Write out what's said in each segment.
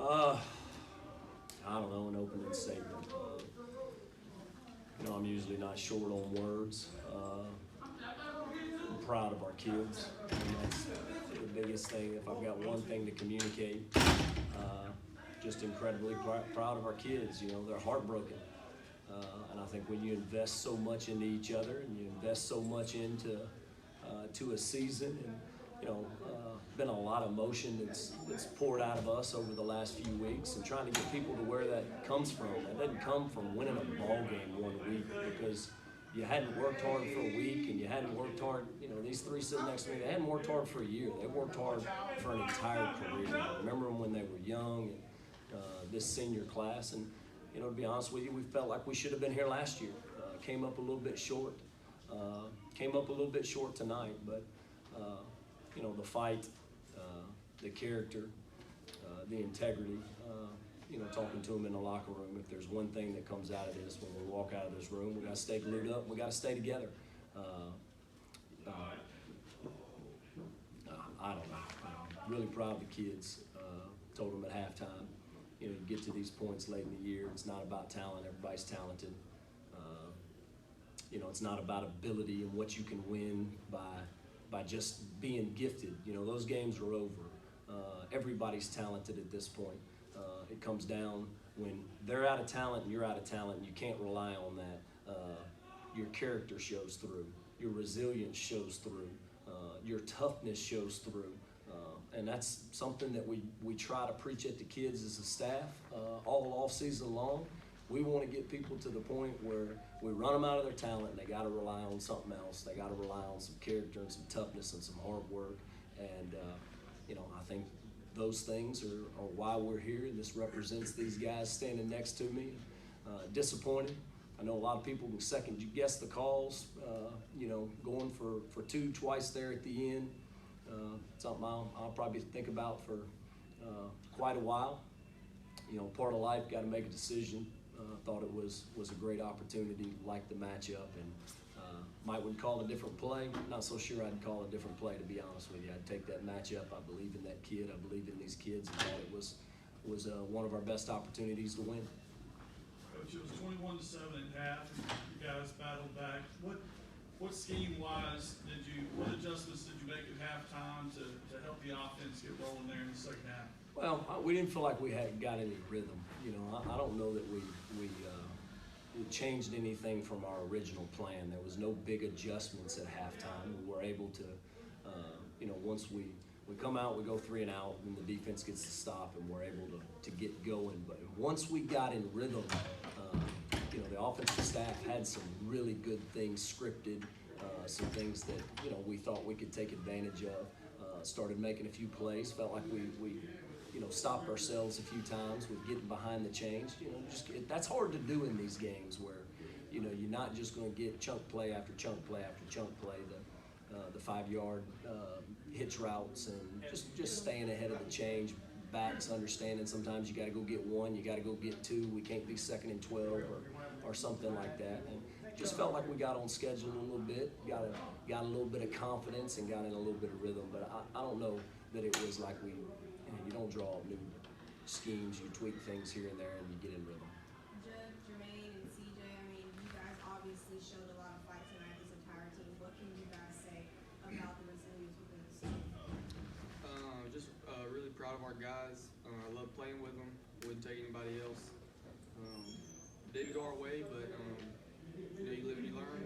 Uh, I don't know, an opening statement. I'm usually not short on words. I'm proud of our kids, and that's the biggest thing. If I've got one thing to communicate, just incredibly proud of our kids. They're heartbroken. And I think when you invest so much into each other and you invest so much into to a season, and been a lot of emotion that's poured out of us over the last few weeks, and trying to get people to where that comes from. That doesn't come from winning a ball game one week because you hadn't worked hard for a week and you hadn't worked hard. These three sitting next to me, they hadn't worked hard for a year. They worked hard for an entire career. I remember them when they were young, and this senior class, and to be honest with you, we felt like we should have been here last year. Came up a little bit short. Came up a little bit short tonight, but the fight, the character, the integrity, talking to them in the locker room. If there's one thing that comes out of this, when we walk out of this room, we got to stay glued up. We got to stay together. I don't know. Really proud of the kids. Told them at halftime, you get to these points late in the year, it's not about talent. Everybody's talented. It's not about ability and what you can win by just being gifted. Those games are over. Everybody's talented at this point. It comes down when they're out of talent and you're out of talent, and you can't rely on that. Your character shows through. Your resilience shows through. Your toughness shows through. And that's something that we try to preach at the kids as a staff all off season long. We want to get people to the point where we run them out of their talent and they got to rely on something else. They got to rely on some character and some toughness and some hard work. And, I think those things are why we're here. And this represents these guys standing next to me. Disappointed. I know a lot of people will second guess the calls, going for two twice there at the end. Something I'll probably think about for quite a while. Part of life, got to make a decision. Thought it was a great opportunity, liked the matchup, and would call a different play. Not so sure I'd call a different play, to be honest with you. I'd take that matchup. I believe in that kid. I believe in these kids, and thought it was one of our best opportunities to win. Coach, it was 21-7 at half. You guys battled back. What scheme-wise what adjustments did you make at halftime to help the offense get rolling there in the second half? Well, we didn't feel like we had got any rhythm. I don't know that we changed anything from our original plan. There was no big adjustments at halftime. We were able to, once we come out, we go 3 and out, and the defense gets to stop, and we're able to get going. But once we got in rhythm, the offensive staff had some really good things scripted, some things that we thought we could take advantage of. Started making a few plays. Felt like we stopped ourselves a few times with getting behind the chains. That's hard to do in these games where you're not just going to get chunk play after chunk play after chunk play. The 5-yard hitch routes and just staying ahead of the change. Backs understanding sometimes you got to go get 1, you got to go get 2. We can't be 2nd and 12 or something like that. And just felt like we got on schedule a little bit, got a little bit of confidence and got in a little bit of rhythm. But I don't know that it was like you don't draw new schemes, you tweak things here and there, and you get in rhythm. Judd, Jermaine, and CJ, you guys obviously showed a lot of fight tonight, this entire team. What can you guys say about the resilience within this team? Just really proud of our guys. I love playing with them. Wouldn't take anybody else. Didn't go our way, but you live and you learn.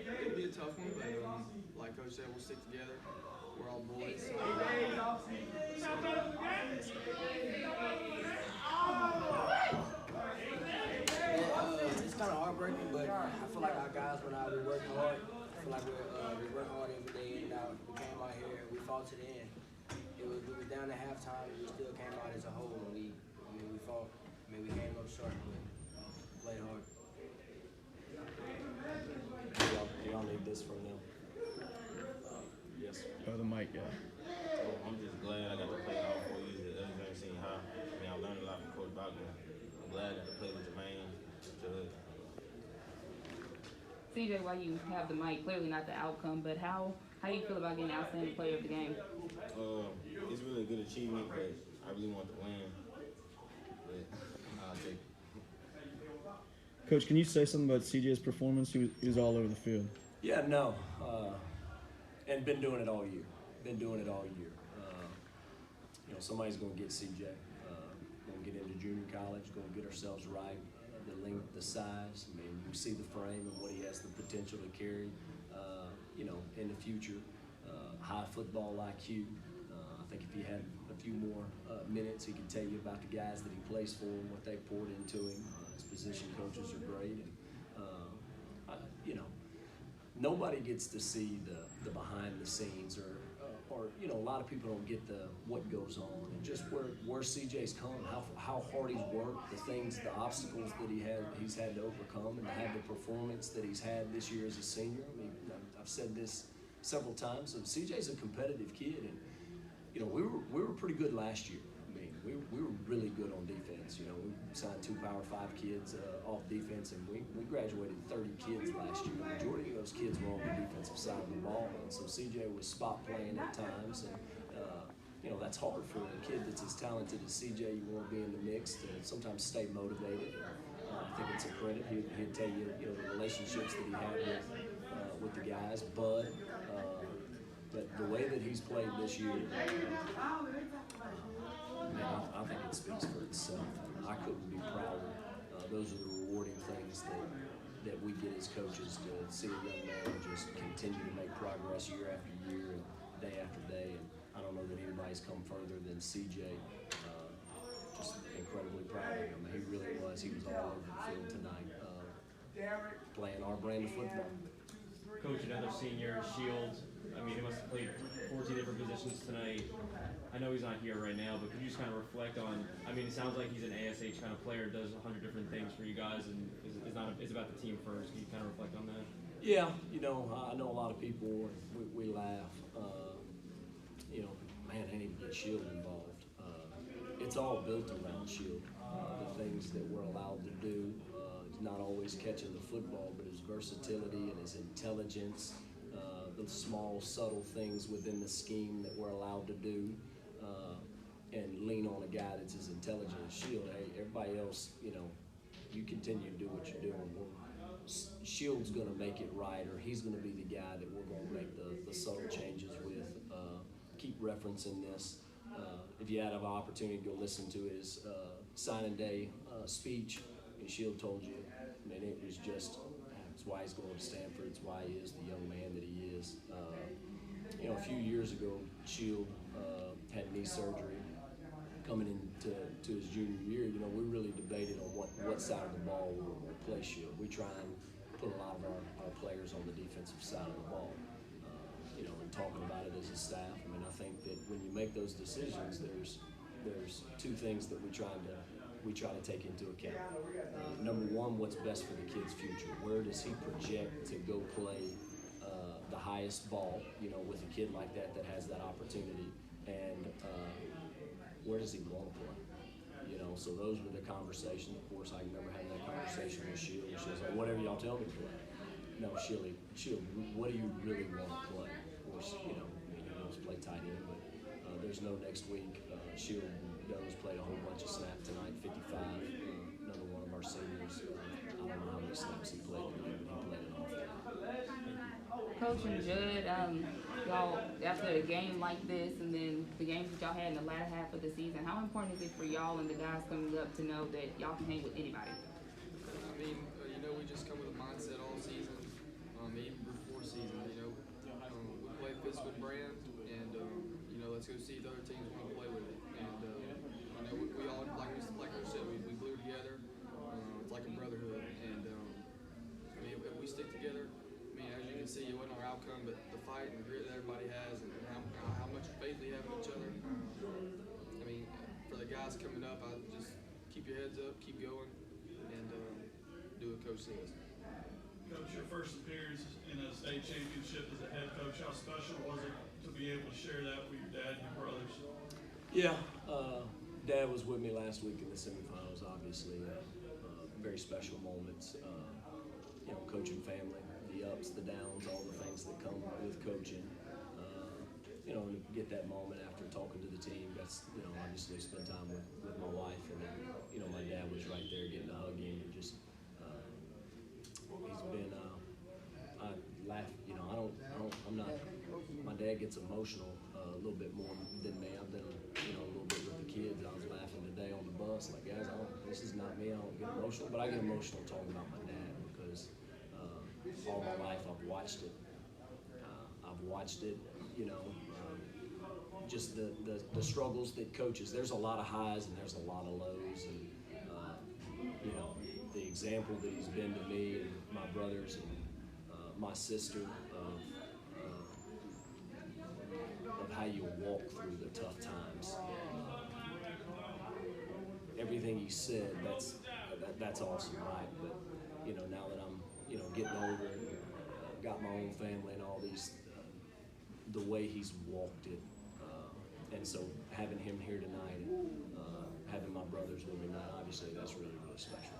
It'll be a tough one, but like Coach said, we'll stick together. We're all boys. It's kind of heartbreaking, but I feel like our guys went out, we worked hard. I feel like we work hard every day, and we came out here, we fought to the end. We was down at halftime, and we still came out as a whole, and we fought. We came up short, but played hard. Do y'all need this from them? Yes. The mic, yeah. I'm just glad I got to play all 4 years at Alexandria High. I learned a lot from Coach Bachman. I'm glad I got to play with Jermaine, Judd. CJ, while you have the mic, clearly not the outcome, but how do you feel about getting outstanding player of the game? It's really a good achievement, but I really want to win. But I'll take it. Coach, can you say something about CJ's performance? He was all over the field. Yeah, no, and been doing it all year. Somebody's going to get CJ. Going to get into junior college. Going to get ourselves right. The length, the size. I mean, you see the frame and what he has the potential to carry. In the future, high football IQ. I think if he had a few more minutes, he could tell you about the guys that he plays for and what they poured into him. His position coaches are great, and nobody gets to see the behind the scenes, or a lot of people don't get what goes on, and just where CJ's come, how hard he's worked, the obstacles that he's had to overcome, and to have the performance that he's had this year as a senior. I mean, I've said this several times. So CJ's a competitive kid, and we were pretty good last year. I mean, we were really good on defense. We signed 2 Power 5 kids off defense, and we graduated 30 kids last year. The majority of those kids were on the defensive side of the ball, and so CJ was spot playing at times, and that's hard for a kid that's as talented as CJ. You want to be in the mix to sometimes stay motivated. I think it's a credit. He'd tell you, the relationships that he had with the guys, Bud. But the way that he's played this year, I think it speaks for itself. I couldn't be prouder. Those are the rewarding things that we get as coaches, to see a young man just continue to make progress year after year and day after day. And I don't know that anybody's come further than CJ. Just incredibly proud of him. He really was. He was all over the field tonight, playing our brand of football. Coach, another senior, Shield. I mean, he must have played 14 different positions tonight. I know he's not here right now, but could you just kind of reflect on, I mean, it sounds like he's an ASH kind of player, does 100 different things for you guys, and is about the team first. Can you kind of reflect on that? Yeah, I know a lot of people, we laugh. Man, I didn't even get Shield involved. It's all built around Shield. The things that we're allowed to do, not always catching the football, but his versatility and his intelligence, the small, subtle things within the scheme that we're allowed to do, and lean on a guy that's as intelligent as Shield. Hey, everybody else, you continue to do what you're doing. Shield's going to make it right, or he's going to be the guy that we're going to make the subtle changes with. Keep referencing this. If you had an opportunity to go listen to his signing day speech, and Shield told you, I mean, it was just, it's why he's going to Stanford. It's why he is the young man that he is. A few years ago, Shield had knee surgery. Coming into his junior year, we really debated on what side of the ball we'll play Shield. We try and put a lot of our players on the defensive side of the ball. And talking about it as a staff, I mean, I think that when you make those decisions, there's 2 things that we try to take into account. Number one, what's best for the kid's future? Where does he project to go play the highest ball? With a kid like that has that opportunity, and where does he want to play? So those were the conversations. Of course, I remember having that conversation with Shield. She was like, "Whatever y'all tell me to play." No, Shield, what do you really want to play? Of course, he wants to play tight end, but there's no next week. Shield Doe's played a whole bunch of snaps tonight, 55. Another one of our seniors. I don't know how many snaps he played tonight, but he played an awful lot. Coach and Judd, y'all, after a game like this, and then the games that y'all had in the latter half of the season, how important is it for y'all and the guys coming up to know that y'all can hang with anybody? I mean, we just come with a mindset all season, even before season. We play a physical brand, and let's go see the other teams want to play with it. And we all, like I said, we glue together. It's like a brotherhood, and if we stick together, as you can see, it wasn't our outcome, but the fight and grit that everybody has, and how much faith we have in each other. For the guys coming up, I just keep your heads up, keep going, and do what Coach says. Coach, your first appearance in a state championship as a head coach, how special was it to be able to share that with your dad and your brothers? Yeah, Dad was with me last week in the semifinals, obviously. Very special moments. Coaching family. the ups, the downs, all the things that come with coaching. You know, and to get that moment after talking to the team, that's, you know, obviously spend time with my wife, and then, you know, my dad was right there getting to hug him, and just, he's been, I laugh, you know, I'm not, my dad gets emotional a little bit more than me. I've been, you know, a little bit with the kids. I was laughing today on the bus, like, guys, this is not me, I don't get emotional, but I get emotional talking about my dad, because all my life I've watched it. You know, just the struggles that coaches. There's a lot of highs and there's a lot of lows, and you know, the example that he's been to me and my brothers and my sister of how you walk through the tough times. Everything he said, that's awesome, right? But you know, now that I'm, you know, getting older and got my own family and all these, the way he's walked it, and so having him here tonight, and having my brothers with me tonight, obviously that's really, really special.